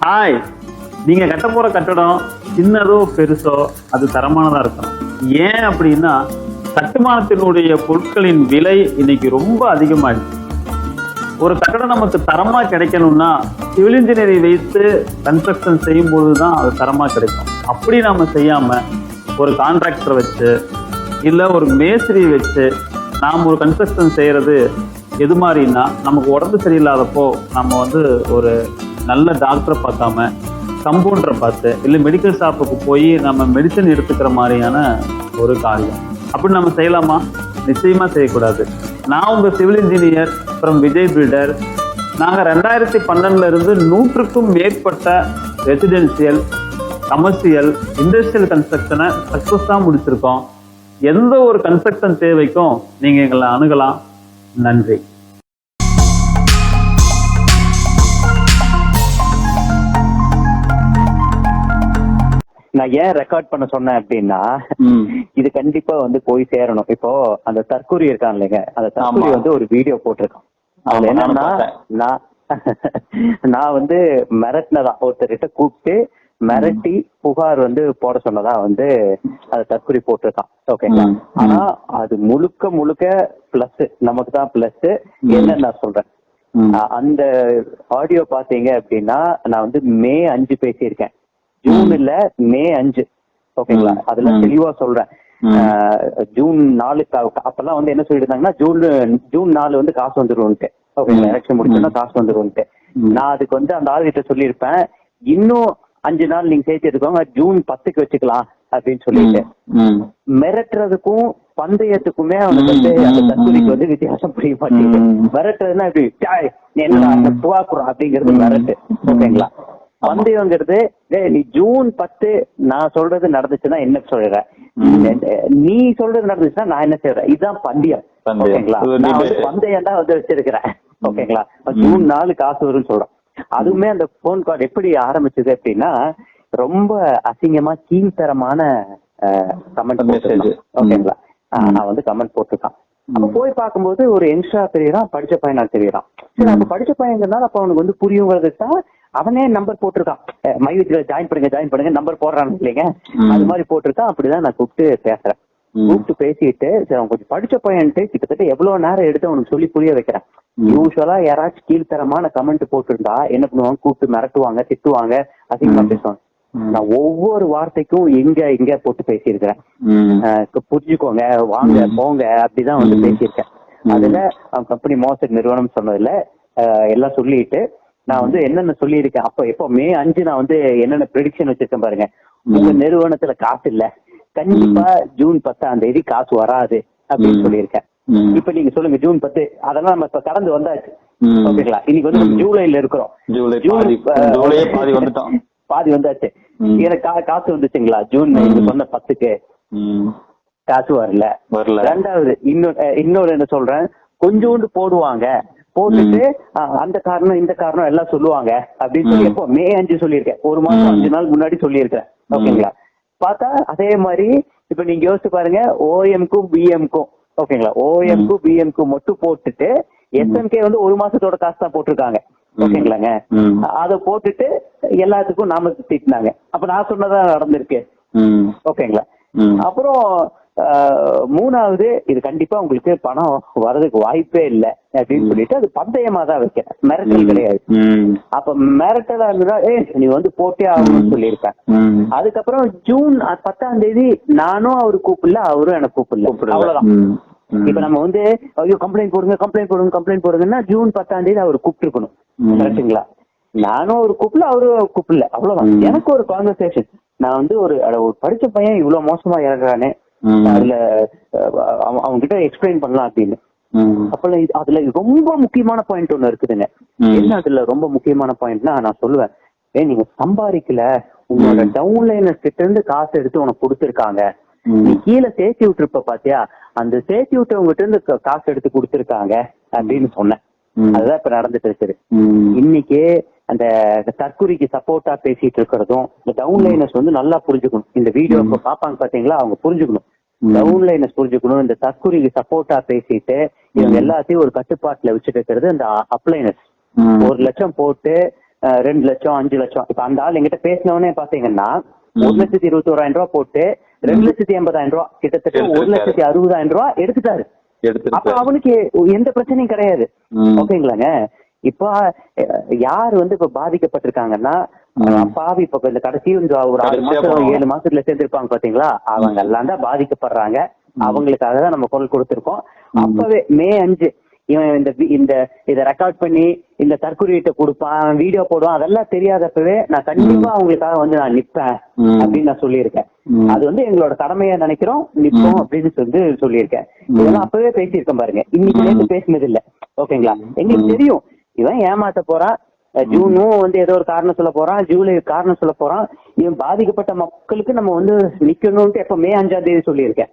Hi, நீங்க கட்ட போற கட்டடம் சின்னதோ பெருசோ அது தரமானதா இருக்கணும். ஏன் அப்படின்னா கட்டுமானத்தினுடைய பொருட்களின் விலை இன்னைக்கு ரொம்ப அதிகமாயிடுச்சு. ஒரு கட்டடம் நமக்கு தரமா கிடைக்கணும்னா சிவில் இன்ஜினியரை வைத்து கன்ஸ்ட்ரக்ஷன் செய்யும் போதுதான் அது தரமா கிடைக்கும். அப்படி நாம செய்யாம ஒரு கான்ட்ராக்டரை வச்சு இல்ல ஒரு மேஸ்திரி வச்சு நாம் ஒரு கன்ஸ்ட்ரக்ஷன் செய்யறது எது மாதிரின்னா, நமக்கு உடம்பு சரியில்லாதப்போ நம்ம ஒரு நல்ல டாக்டரை பார்க்காம கம்பவுண்டரை பார்த்து இல்லை மெடிக்கல் ஷாப்புக்கு போய் நம்ம மெடிசன் எடுத்துக்கிற மாதிரியான ஒரு காரியம். அப்படி நம்ம செய்யலாமா? நிச்சயமா செய்யக்கூடாது. நான் உங்க civil engineer from Vijay builder. நாங்கள் 2012 இருந்து 100க்கும் மேற்பட்ட ரெசிடென்சியல், கமர்ஷியல், இண்டஸ்ட்ரியல் கன்ஸ்ட்ரக்ஷனை சக்ஸஸாக முடிச்சிருக்கோம். எந்த ஒரு கன்ஸ்ட்ரக்ஷன் தேவைக்கும் நீங்க எங்களை அணுகலாம். நன்றி. நான் ஏன் ரெக்கார்ட் பண்ண சொன்னேன் அப்படின்னா, இது கண்டிப்பா போய் சேரணும். இப்போ அந்த தற்கூரி இருக்கான் இல்லைங்க, அந்த தற்கூரி ஒரு வீடியோ போட்டிருக்கான். அதுல என்னன்னா, நான் மிரட்டினதான் ஒருத்தர்கிட்ட கூப்பிட்டு மிரட்டி புகார் போட சொன்னதா அது தற்கூரி போட்டிருக்கான். ஓகேங்களா? ஆனா அது முழுக்க முழுக்க பிளஸ், நமக்கு தான் பிளஸ். என்னன்னு நான் சொல்றேன். அந்த ஆடியோ பாத்தீங்க அப்படின்னா, நான் மே 5 பேசியிருக்கேன். ஜூன் இல்ல, மே 5. ஓகேங்களா? அதுல தெளிவா சொல்றேன். ஜூன் 4 அப்பெல்லாம் என்ன சொல்லிட்டு இருந்தாங்கன்னா, ஜூன் 4 காசு வந்துரும்ட்டு. ஓகேங்களா? எலெக்ஷன் முடிச்சோன்னா காசு வந்துரும்ட்டு. நான் அதுக்கு அந்த ஆளுகிட்ட சொல்லியிருப்பேன், இன்னும் 5 நாள் நீங்க சேர்த்து எடுக்கோங்க, ஜூன் 10க்கு வச்சுக்கலாம் அப்படின்னு சொல்லிட்டு. மிரட்டுறதுக்கும் பந்தயத்துக்குமே அவனுக்கு அந்த தற்கொலைக்கு வித்தியாசம் புரிய மாட்டேங்குது. மிரட்டுறதுன்னா இப்படி என்ன புவாக்குறோம் அப்படிங்கிறது மிரட்டு. ஓகேங்களா? பந்தயங்கிறது நீ ஜூன் 10 நான் சொல்றது நடந்துச்சுன்னா என்ன சொல்றேன், நீ சொல்றது நடந்துச்சுன்னா நான் என்ன செய்யறேன், இதுதான் பந்தயம். ஓகேங்களா? நான் பந்தயம் தான் வச்சிருக்கிறேன். ஓகேங்களா? ஜூன் 4 காசு வரும்னு சொல்றேன். அதுவுமே அந்த போன் கால் எப்படி ஆரம்பிச்சது அப்படின்னா, ரொம்ப அசிங்கமா கீழ்த்தரமான கமெண்ட் மெசேஜ். ஓகேங்களா? நான் கமெண்ட் போட்டிருக்கான். அப்ப போய் பார்க்கும்போது ஒரு யங்ஸ்டரா தெரியறான், படிச்ச பையனா தெரியறான். சரி, அப்ப படிச்ச பையங்கிறதுனால அப்ப அவனுக்கு புரியுங்கிறதுக்கு தான் அவனே நம்பர் போட்டிருக்கான். மையத்துல ஜாயின் பண்ணுங்க நம்பர் போடுறான்னு இல்லைங்க, அது மாதிரி போட்டிருக்கான். அப்படிதான் நான் கூப்பிட்டு பேசுறேன். கூப்பிட்டு பேசிட்டு, சரி அவன் கொஞ்சம் படிச்ச பையன்ட்டு கிட்டத்தட்ட எவ்வளவு நேரம் எடுத்து அவனுக்கு சொல்லி புரிய வைக்கிறேன். யூஸ்வலா யாராச்சும் கீழ்த்தரமான கமெண்ட் போட்டிருந்தா என்ன பண்ணுவாங்க, கூப்பிட்டு மிரட்டுவாங்க, திட்டுவாங்க, அதிகமா பேசுவாங்க. நான் ஒவ்வொரு வார்த்தைக்கும் எங்க போட்டு பேசியிருக்கிறேன். புரிஞ்சுக்கோங்க, வாங்க போங்க அப்படிதான் பேசியிருக்கேன். அதுல அவன் கம்பெனி மோசடி நிறுவனம் சொன்னதுல எல்லாம் சொல்லிட்டு நான் என்னென்ன சொல்லியிருக்கேன். அப்ப எப்போ மே 5 நான் என்னென்ன ப்ரெடிக்ஷன் வச்சிருக்கேன் பாருங்க. உங்க நிறுவனத்துல காசு இல்ல, கண்டிப்பா ஜூன் 10 காசு வராது அப்படின்னு சொல்லியிருக்கேன். இப்ப நீங்க சொல்லுங்க, ஜூன் 10 அதெல்லாம் நம்ம இப்ப கடந்து வந்தாச்சு. ஓகேங்களா? இன்னைக்கு ஜூலைல இருக்கிறோம். பாதி வந்தாச்சு. எனக்கு காசு வந்துச்சுங்களா? ஜூன் சொன்ன 10க்கு காசு வரல. ரெண்டாவது இன்னொரு என்ன சொல்றேன், கொஞ்சோண்டு போடுவாங்க, போட்டுட்டு அந்த காரணம் இந்த காரணம் எல்லாம் சொல்லுவாங்க அப்படின்னு சொல்லி எப்போ மே 5 சொல்லியிருக்கேன். ஒரு மாசம் 5 நாள் முன்னாடி சொல்லியிருக்கேன். ஓகேங்களா? பார்த்தா அதே மாதிரி இப்ப நீங்க யோசிச்சு பாருங்க, ஓஎம்க்கும் பிஎம்க்கும். ஓகேங்களா? ஓஎம்க்கும் பிஎம்க்கும் மட்டும் போட்டுட்டு எஸ்எம்கே ஒரு மாசத்தோட காசு தான் போட்டிருக்காங்க. ஓகேங்களாங்க? அத போட்டுட்டு எல்லாத்துக்கும் நாம திட்டினாங்க. அப்ப நான் சொன்னதான் நடந்திருக்கு. ஓகேங்களா? அப்புறம் மூணாவது, இது கண்டிப்பா உங்களுக்கு பணம் வர்றதுக்கு வாய்ப்பே இல்லை அப்படின்னு சொல்லிட்டு அது பந்தயமா தான் வைக்கிறேன், மிரட்டல் கிடையாது. அப்ப மிரட்டலா இருந்தா நீ போட்டே ஆகணும்னு சொல்லியிருக்கேன். அதுக்கப்புறம் ஜூன் 10 நானும் அவரு கூப்பிடல, அவரும் எனக்கு கூப்பிடல, அவ்வளவுதான். இப்ப நம்ம ஐயோ கம்ப்ளைண்ட் போடுங்கன்னா ஜூன் 10 அவர் கூப்பிட்டுருக்கணும். கரெக்டுங்களா? நானும் அவரு கூப்பிடல, அவரும் கூப்பிடல, அவ்வளவுதான். எனக்கு ஒரு கான்வர்சேஷன். நான் ஒரு படிச்ச பையன் இவ்வளவு மோசமா இறங்குறானே, அதுல அவங்க கிட்ட எக்ஸ்பிளைன் பண்ணலாம் அப்படின்னு. அப்ப அதுல ரொம்ப முக்கியமான பாயிண்ட் ஒண்ணு இருக்குதுங்க. என்ன அதுல ரொம்ப முக்கியமான பாயிண்ட்னா, நான் சொல்லுவேன், நீங்க சம்பாதிக்கல, உங்களோட டவுன்லைனர்ஸ் கிட்ட இருந்து காசு எடுத்து உனக்கு கொடுத்துருக்காங்க, நீ கீழே சேர்த்தி விட்டுருப்ப பாத்தியா, அந்த சேர்த்தி விட்டவங்ககிட்ட இருந்து காசு எடுத்து கொடுத்துருக்காங்க அப்படின்னு சொன்னேன். அதுதான் இப்ப நடந்துட்டு இருக்குது. இன்னைக்கு அந்த தற்கொலைக்கு சப்போர்ட்டா பேசிட்டு இருக்கிறதும், இந்த டவுன்லைனர்ஸ் நல்லா புரிஞ்சுக்கணும். இந்த வீடியோ இப்ப பாப்பாங்க பாத்தீங்களா, அவங்க புரிஞ்சுக்கணும், டவுன்லைனர்ஸ் புரிஞ்சுக்கணும். இந்த தற்கொலைக்கு சப்போர்ட்டா பேசிட்டு இவங்க எல்லாத்தையும் ஒரு கட்டுப்பாட்டுல வச்சுட்டு இருக்கிறது அந்த அப்ளைனர்ஸ். 1 லட்சம் போட்டு 2 லட்சம் 5 லட்சம். இப்ப அந்த ஆள் எங்கிட்ட பேசினவனே பாத்தீங்கன்னா 1,21,000 ரூபாய் போட்டு 2,80,000 ரூபாய் கிட்டத்தட்ட 1,60,000 ரூபாய் எடுத்துட்டாரு. அப்ப அவனுக்கு எந்த பிரச்சனையும் கிடையாது. ஓகேங்களாங்க. இப்ப யார் வந்து இப்ப பாதிக்கப்பட்டிருக்காங்கன்னா பாவி இப்ப இந்த கடைசி ஒரு 6 மாசம் 7 மாசத்துல சேர்ந்திருப்பாங்க பாத்தீங்களா, அவங்க எல்லாம் தான் பாதிக்கப்படுறாங்க. அவங்களுக்காக தான் நம்ம குரல் கொடுத்திருக்கோம். அப்பவே May 5 இவன் இந்த இத ரெக்கார்ட் பண்ணி இந்த தற்கொலையிட்ட கொடுப்பான், வீடியோ போடுவான், அதெல்லாம் தெரியாதப்பவே நான் கண்டிப்பா அவங்களுக்காக வந்து நான் நிப்பேன் அப்படின்னு நான் சொல்லியிருக்கேன். அது வந்து எங்களோட கடமையா நினைக்கிறோம், நிப்போம் அப்படின்னு சொல்லியிருக்கேன். இதெல்லாம் அப்பவே பேசியிருக்கேன் பாருங்க, இன்னைக்கு நேற்று பேசினது இல்ல. ஓகேங்களா. எங்களுக்கு தெரியும் இவன் ஏமாத்த போறான், ஜூனும் வந்து ஏதோ ஒரு காரணம் சொல்ல போறான், ஜூலை காரணம் சொல்ல போறான். இவன் பாதிக்கப்பட்ட மக்களுக்கு நம்ம வந்து நிக்கணும்னு எப்ப May 5 சொல்லியிருக்கேன்.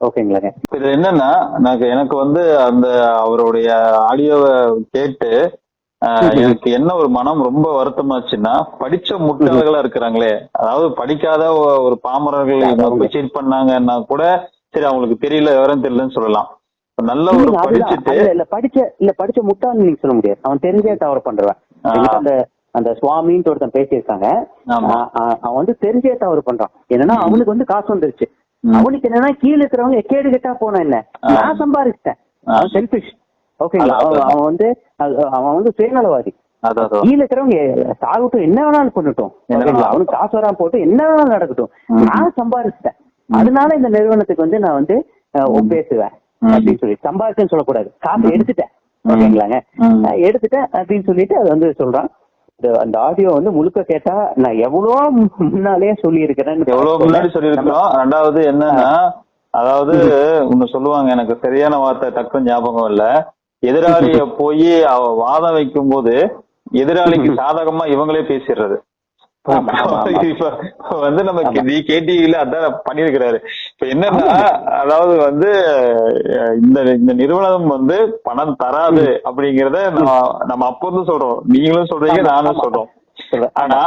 ஓகேங்களாங்க. இது என்னன்னா எனக்கு வந்து அந்த அவருடைய ஆடியோவை கேட்டு எனக்கு என்ன ஒரு மனம் ரொம்ப வருத்தமாச்சுன்னா, படிச்ச முட்டாள்களா இருக்கிறாங்களே, அதாவது படிக்காத ஒரு பாமரர்கள் சீட் பண்ணாங்கன்னா கூட சரி அவங்களுக்கு தெரியல, விவரம் தெரியலன்னு சொல்லலாம். நல்ல ஒரு படிச்ச முட்டாள் நீங்க சொல்ல முடியாது, அவன் தெரிஞ்சே தவறு பண்றவன். அந்த சுவாமின்னு ஒருத்தன் பேசியிருக்காங்க, அவன் வந்து தெரிஞ்சே தவறு பண்றான். என்னன்னா அவனுக்கு வந்து காசு வந்துருச்சு, அவனுக்கு என்னன்னா கீழே இருக்கிறவங்க கேடு கெட்டா போனா என்ன, நான் சம்பாதிச்சிட்டேன், அவன் செல்பிஷ். ஓகேங்களா. அவன் வந்து சுயநலவாதி. கீழே இருக்கிறவங்க சாகட்டும், என்ன வேணாலும் பண்ணட்டும், அவனுக்கு காசு வராம போட்டு என்ன வேணாலும் நடக்கட்டும், நான் சம்பாதிச்சிட்டேன், அதனால இந்த நிறுவனத்துக்கு வந்து நான் வந்து பேசுவேன் அப்படின்னு சொல்லி. சம்பாதிச்சேன்னு சொல்லக்கூடாது, காசு எடுத்துட்டேன். ஓகேங்களாங்க. எடுத்துட்டேன் அப்படின்னு சொல்லிட்டு அது வந்து சொல்றான். அந்த ஆடியோ வந்து முழுக்க கேட்டா நான் எவ்வளவோ முன்னாலே சொல்லி இருக்கிறேன், எவ்வளவு முன்னாடி சொல்லியிருக்கிறோம். ரெண்டாவது என்னன்னா, அதாவது ஒண்ணு சொல்லுவாங்க, எனக்கு சரியான வார்த்தை டக்குன்னு ஞாபகம் இல்ல, எதிராளிய போய் அவ வாதம் வைக்கும் போது எதிராளிக்கு சாதகமா இவங்களே பேசிடுறது. இப்ப வந்து நம்ம கேடிவில அதான் பண்ணிருக்கிறாரு. இப்ப என்னன்னா, அதாவது வந்து இந்த நிறுவனம் வந்து பணம் தராது அப்படிங்கறத நம்ம அப்ப வந்து சொல்றோம், நீங்களும் சொல்றீங்க நானும் சொல்றோம். ஆனா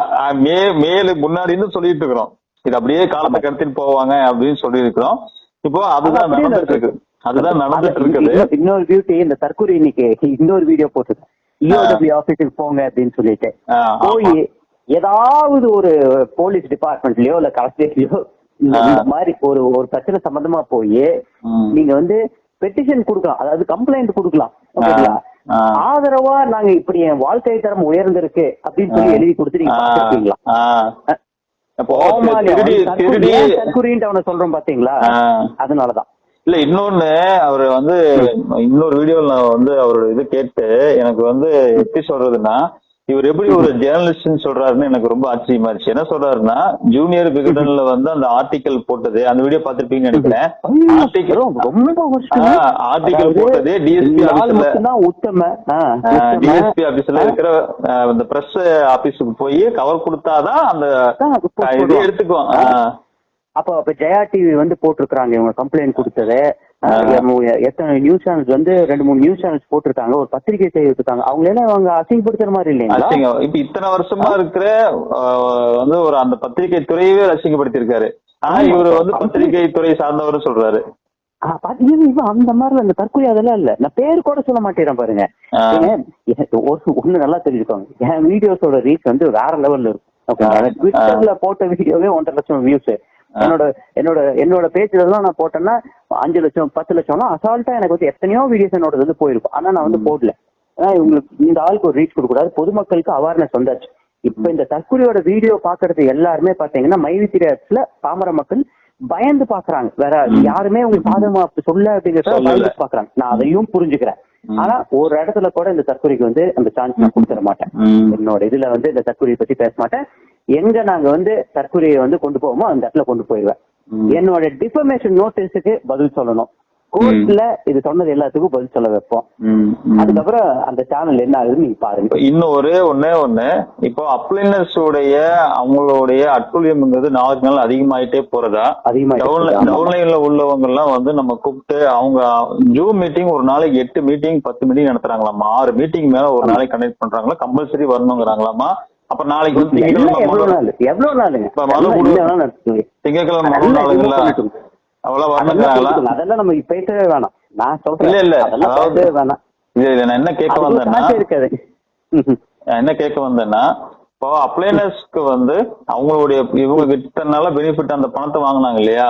முன்னாடி சொல்லிட்டு இருக்கிறோம், இது அப்படியே காலத்தை கடத்திட்டு போவாங்க அப்படின்னு சொல்லி இருக்கிறோம். இப்போ அதுதான் நடந்துட்டு இருக்கு, அதுதான் நடந்துட்டு இருக்குது. இன்னொரு பியூட்டி, இந்த தற்கொலை இன்னைக்கு இன்னொரு வீடியோ போட்டுருக்கேன், EOW ஆபீஸுக்கு போங்க அப்படின்னு சொல்லிட்டு போய் ஏதாவது ஒரு போலீஸ் டிபார்ட்மெண்ட்லயோ இல்ல கலெக்டரேட்லயோ இந்த மாதிரி ஒரு பிரச்சனை சம்பந்தமா போய் நீங்க வந்து பெட்டிஷன் கொடுக்கலாம், அதாவது கம்ப்ளைண்ட் கொடுக்கலாம். ஓகேங்களா. ஆதரவா நாங்க இப்படி என் வாழ்க்கை தரம் உயர்ந்திருக்கு அப்படின்னு சொல்லி எழுதி கொடுத்து நீங்க பாத்துருக்கீங்களா? அவனை சொல்றோம் பாத்தீங்களா, அதனாலதான். இல்ல இன்னொன்னு, அவரு வந்து இன்னொரு வீடியோல நான் வந்து அவரோட இது கேட்டு எனக்கு வந்து எப்படி சொல்றதுன்னா, இவர் எப்படி ஒரு ஜேர்னலிஸ்ட் சொல்றாருன்னு எனக்கு ரொம்ப ஆச்சரியமா இருந்துச்சு. என்ன சொல்றாருன்னா, ஜூனியர் விகடன்ல வந்து அந்த ஆர்டிக்கல் போட்டது, அந்த வீடியோ பாத்திருப்பீங்கன்னு நினைக்கிறேன். ஆர்டிக்கல் போட்டது டிஎஸ்பி ஆபீஸ்ல இருக்கிற அந்த பிரஸ் ஆபீஸுக்கு போய் கவர் கொடுத்தாதான் அந்த இது எடுத்துக்குவோம். அப்ப ஜெயா டிவி வந்து போட்டிருக்காங்க இவங்க கம்ப்ளைண்ட் கொடுத்தது. எத்தனை நியூஸ் சேனல்ஸ் வந்து 2-3 நியூஸ் சேனல்ஸ் போட்டிருக்காங்க, ஒரு பத்திரிகை செய்திருக்காங்க. அவங்க எல்லாம் அவங்க அசிங்கப்படுத்துற மாதிரி இல்லைங்களா? இப்ப இத்தனை வருஷமா இருக்கிற வந்து ஒரு அந்த பத்திரிகை துறையவே அசிங்கப்படுத்திருக்காரு. ஆனா இவரு வந்து பத்திரிகை துறை சார்ந்தவர் சொல்றாரு. அந்த மாதிரி அந்த தற்கொலை அதெல்லாம் இல்ல, நான் பேரு கூட சொல்ல மாட்டேன் பாருங்க. ஒண்ணு நல்லா தெரிஞ்சுக்கோங்க, என் வீடியோஸோட ரீச் வந்து வேற லெவல்ல இருக்கும். ட்விட்டர்ல போட்ட வீடியோவே 1.5 லட்சம் வியூஸ். என்னோட பேஜ்ல எல்லாம் நான் போட்டேன்னா 5 லட்சம் 10 லட்சம்னா அசால்ட்டா எனக்கு வந்து எத்தனையோ வீடியோஸ் என்னோட வந்து போயிருக்கும். ஆனா நான் வந்து போடல, ஏன்னா இவங்களுக்கு இந்த ஆளுக்கு ஒரு ரீச் கொடுக்க கூடாது, பொதுமக்களுக்கு அவேர்னஸ் வந்தாச்சு. இப்ப இந்த தற்கொலையோட வீடியோ பாக்குறது எல்லாருமே பாத்தீங்கன்னா மைவித்திரியாட்ஸ்ல பாமர மக்கள் பயந்து பாக்குறாங்க, வேற யாருமே உங்களுக்கு சாதகமா சொல்ல அப்படிங்கறத பயந்து பாக்குறாங்க. நான் அதையும் புரிஞ்சுக்கிறேன். ஆனா ஒரு இடத்துல கூட இந்த தற்கொலைக்கு வந்து அந்த சான்ஸ் நான் கொடுத்துட மாட்டேன். என்னோட இதுல வந்து இந்த தற்கொலையை பத்தி பேச மாட்டேன். எங்க நாங்க வந்து தற்கொலையை வந்து கொண்டு போவோமோ அந்த இடத்துல கொண்டு போயிடுவேன். என்னோட டிஃபர்மேஷன் நோட்டீஸுக்கு பதில் சொல்லணும், கோர்ட்ல இது சொன்னது எல்லாத்துக்கும் பதில் சொல்ல வைப்போம். அதுக்கப்புறம் அந்த சேனல் என்ன ஆகுதுன்னு நீங்க பாருங்க. இன்னும் ஒண்ணு இப்போ அப்ளைனர்ஸ் உடைய அவங்களுடைய அட்டுழியம்ங்கிறது நாளுக்கு நாள் அதிகமாயிட்டே போறதா, டவுன்லைன்ல உள்ளவங்க எல்லாம் வந்து நம்ம கூப்பிட்டு அவங்க ஜூம் மீட்டிங் ஒரு நாளைக்கு 8 மீட்டிங் 10 மீட்டிங் நடத்துறாங்களாமா, 6 மீட்டிங் மேல ஒரு நாளைக்கு கண்டக்ட் பண்றாங்களா, கம்பல்சரி வரணுங்கிறாங்களாமா. அப்ப நாளைக்கு வந்து திங்கட்கிழமை அவ்வளவு வரணுங்கிறாங்களா? அதெல்லாம் நம்ம பேசவே வேணாம், நான் சொல்றேன். இல்ல நான் என்ன கேட்க வந்தேன்னா, என்ன கேட்க வந்தேன்னா, இப்போ அப்ளைனர்ஸ்க்கு வந்து அவங்களுடைய இவங்க கிட்டனால பெனிஃபிட் அந்த பணத்தை வாங்கினாங்க இல்லையா,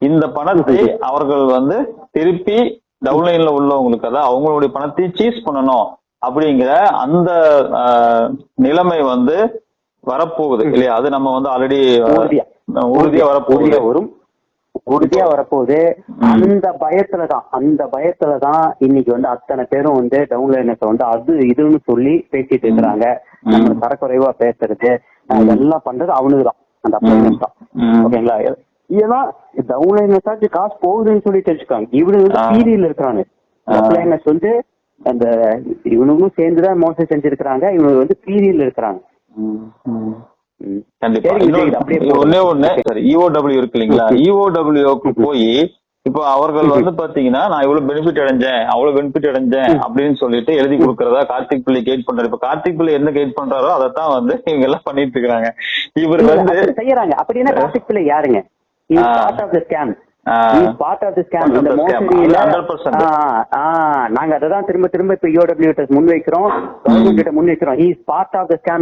இந்த பணத்தை அவர்கள் வந்து திருப்பி டவுன்லைன்ல உள்ளவங்களுக்கு, அதாவது அவங்களுடைய பணத்தை சீஸ் பண்ணணும் அப்படிங்கிற அந்த நிலைமை வந்து வரப்போகுது இல்லையா? அது நம்ம வந்து ஆல்ரெடி உறுதியா வரப்போகுது. உறுதியா வரப்போகுது. அந்த பயத்துலதான் இன்னைக்கு வந்து அத்தனை பேரும் வந்து டவுன்லைனர்ஸ் வந்து அது இதுன்னு சொல்லி பேசிட்டு இருக்கிறாங்க. நம்ம தரக்குறைவா பேசுறது இதெல்லாம் பண்றது அவனுக்குதான், அந்த அப்ளைனர்ஸ் தான். ஓகேங்களா? ஏன்னா டவுன்லைனர்ஸ் காசு போகுதுன்னு சொல்லி தெரிஞ்சுக்காங்க. இவனு வந்து பீரியட்ல இருக்கிறாங்க. அப்ளைனர்ஸ் வந்து அந்த இவனுக்கும் சேர்ந்துதான் மோசம் செஞ்சிருக்கிறாங்க. இவங்க வந்து பீரியட்ல இருக்கிறாங்க. கண்டிப்பா. ஒன்னே ஒண்ணு சார், EOW இருக்கு இல்லைங்களா, EOWக்கு போய் இப்போ அவர்கள் வந்து பாத்தீங்கன்னா நான் இவ்வளவு பெனிஃபிட் அடைஞ்சேன் அவ்வளவு பெனிஃபிட் அடைஞ்சேன் அப்படின்னு சொல்லிட்டு எழுதி கொடுக்கறதா கார்த்திக் பிள்ளை கைட் பண்றாரு. இப்ப கார்த்திக் பிள்ளை என்ன கைட் பண்றாரோ அதைத்தான் வந்து இவங்க எல்லாம் பண்ணிட்டு இருக்காங்க. இவர் வந்து செய்யறாங்க. அப்படின்னா கார்த்திக் பிள்ளை யாருங்க? நாங்க அததான் திரும்ப திரும்ப இப்ப EOW முன்வைக்கிறோம்,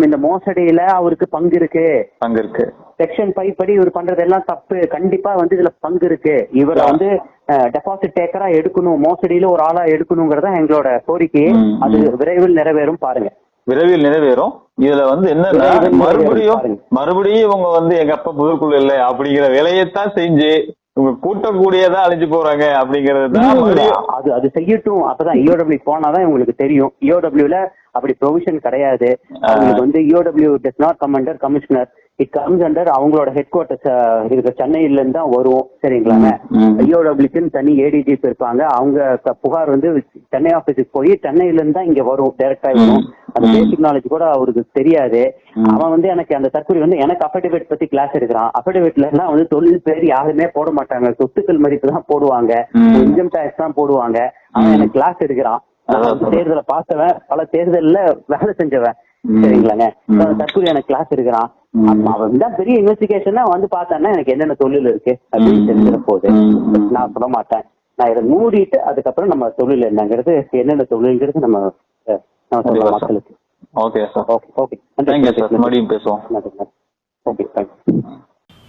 இந்த மோசடியில அவருக்கு பங்கு இருக்கு. செக்ஷன் 5 படி இவர் பண்றதெல்லாம் தப்பு. கண்டிப்பா வந்து இதுல பங்கு இருக்கு. இவரை வந்து டெபாசிட் டேக்கரா எடுக்கணும், மோசடியில ஒரு ஆளா எடுக்கணுங்கிறதா எங்களோட கோரிக்கையை. அது விரைவில் நிறைவேறும். பாருங்க, விரைவில் நிறைவேறும். இதுல வந்து என்னன்னா மறுபடியும் இவங்க வந்து எங்க அப்பா புதுக்குள்ள இல்லை அப்படிங்கிற வேலையைத்தான் செஞ்சு இவங்க கூட்டக்கூடியதா அழிஞ்சு போறாங்க அப்படிங்கறது. அது செய்யட்டும். அப்பதான் EOW போனாதான் உங்களுக்கு தெரியும். EOWல அப்படி ப்ரொவிஷன் கிடையாது. அவங்களுக்கு வந்து EOW does not come under commissioner, it comes under அவங்களோட ஹெட் குவார்டர்ஸ் இருக்க சென்னையில இருந்து தான் வரும். சரிங்களாங்க? EOWக்குன்னு தனி ADGP இருப்பாங்க. அவங்க புகார் வந்து சென்னை ஆபீஸுக்கு போய் சென்னையில இருந்து தான் இங்க வரும், டைரக்டா வரும். அந்த பேசிக் நாலேஜ் கூட அவருக்கு தெரியாது. அவன் வந்து எனக்கு அந்த தற்கொலை வந்து எனக்கு அஃபிடவிட் பத்தி கிளாஸ் எடுக்கிறான். அஃபிடவிட்ல எல்லாம் வந்து தொழில் பேர் யாருமே போட மாட்டாங்க, சொத்துக்கள் மதிப்பு தான் போடுவாங்க, இன்கம் டேக்ஸ் தான் போடுவாங்க. அவன் எனக்கு கிளாஸ் எடுக்கிறான். தேர்தலை பார்த்தவன், பல தேர்தல்ல வேலை செஞ்சவன். சரிங்களாங்க? தற்கொலை எனக்கு கிளாஸ் எடுக்கிறான். அவன் தான் பெரிய இன்வெஸ்டிகேஷன் வந்து பார்த்தான்னா எனக்கு என்னென்ன தொழில் இருக்கு அப்படின்னு தெரிஞ்சிட போகுது. நான் சொல்ல மாட்டேன். நான் இதை மூடிட்டு அதுக்கப்புறம் நம்ம தொழில் என்னங்கிறது, என்னென்ன தொழில்ங்கிறது நம்ம சொல்லலாம் மக்களுக்கு. Okay sir. ஓகே, மறுபடியும் பேசுவோம். Okay, thank you.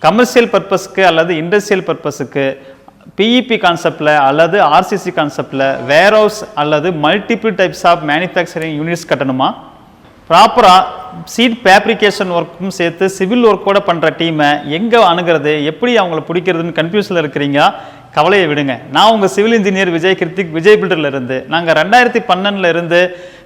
கமர்ஷியல் பர்பஸ்க்கு அல்லது இண்டஸ்ட்ரியல் பர்பஸுக்கு PEP கான்செப்டில் அல்லது RCC கான்செப்டில் வேர் ஹவுஸ் அல்லது multiple types of manufacturing units கட்டணுமா? ப்ராப்பராக சீட் ஃபேப்ரிகேஷன் ஒர்க்கும் சேர்த்து சிவில் ஒர்க்கோட பண்ணுற டீமை எங்கே அணுகிறது, எப்படி அவங்கள பிடிக்கிறதுன்னு கன்ஃபியூஷனில் இருக்கிறீங்க? கவலையை விடுங்க. நான் உங்கள் சிவில் இன்ஜினியர் விஜய் கிருத்திக், விஜய் பில்டரில் இருந்து. நாங்கள் 2012 இருந்து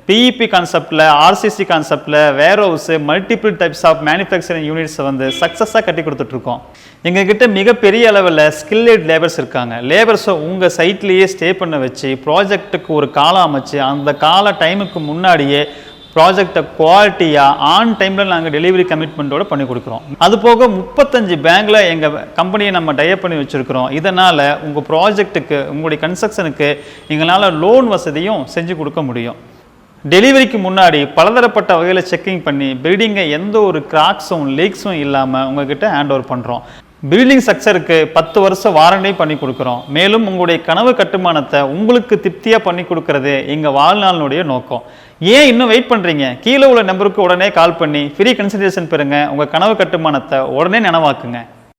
PEP கான்செப்டில், RCC கான்செப்டில் warehouse multiple types of manufacturing யூனிட்ஸை வந்து சக்ஸஸாக கட்டி கொடுத்துட்ருக்கோம். எங்ககிட்ட மிகப்பெரிய அளவில் ஸ்கில்லேட் லேபர்ஸ் இருக்காங்க. லேபர்ஸை உங்கள் சைட்லேயே ஸ்டே பண்ண வச்சு ப்ராஜெக்ட்டுக்கு ஒரு காலம் அமைச்சு அந்த கால டைமுக்கு முன்னாடியே ப்ராஜெக்டை குவாலிட்டியாக ஆன் டைமில் நாங்கள் டெலிவரி கமிட்மெண்ட்டோடு பண்ணி கொடுக்குறோம். அது போக 35 பேங்கில் எங்கள் கம்பெனியை நம்ம டைப் பண்ணி வச்சுருக்கிறோம். இதனால் உங்கள் ப்ராஜெக்ட்டுக்கு, உங்களுடைய கன்ஸ்ட்ரக்ஷனுக்கு எங்களால் லோன் வசதியும் செஞ்சு கொடுக்க முடியும். டெலிவரிக்கு முன்னாடி பலதரப்பட்ட வகையில் செக்கிங் பண்ணி பில்டிங்கை எந்த ஒரு கிராக்ஸும் லீக்ஸும் இல்லாமல் உங்ககிட்ட ஹேண்ட் ஓவர் பண்ணுறோம். பில்டிங் ஸ்ட்ரக்சருக்கு 10 வருஷம் வாரண்டி பண்ணி கொடுக்குறோம். மேலும் உங்களுடைய கனவு கட்டுமானத்தை உங்களுக்கு திருப்தியாக பண்ணி கொடுக்கறது எங்கள் வாழ்நாளினுடைய நோக்கம். ஏன் இன்னும் வெயிட் பண்ணுறீங்க? கீழே உள்ள நம்பருக்கு உடனே கால் பண்ணி ஃப்ரீ கன்சல்டேஷன் பெறுங்க. உங்கள் கனவு கட்டுமானத்தை உடனே நனவாக்குங்க.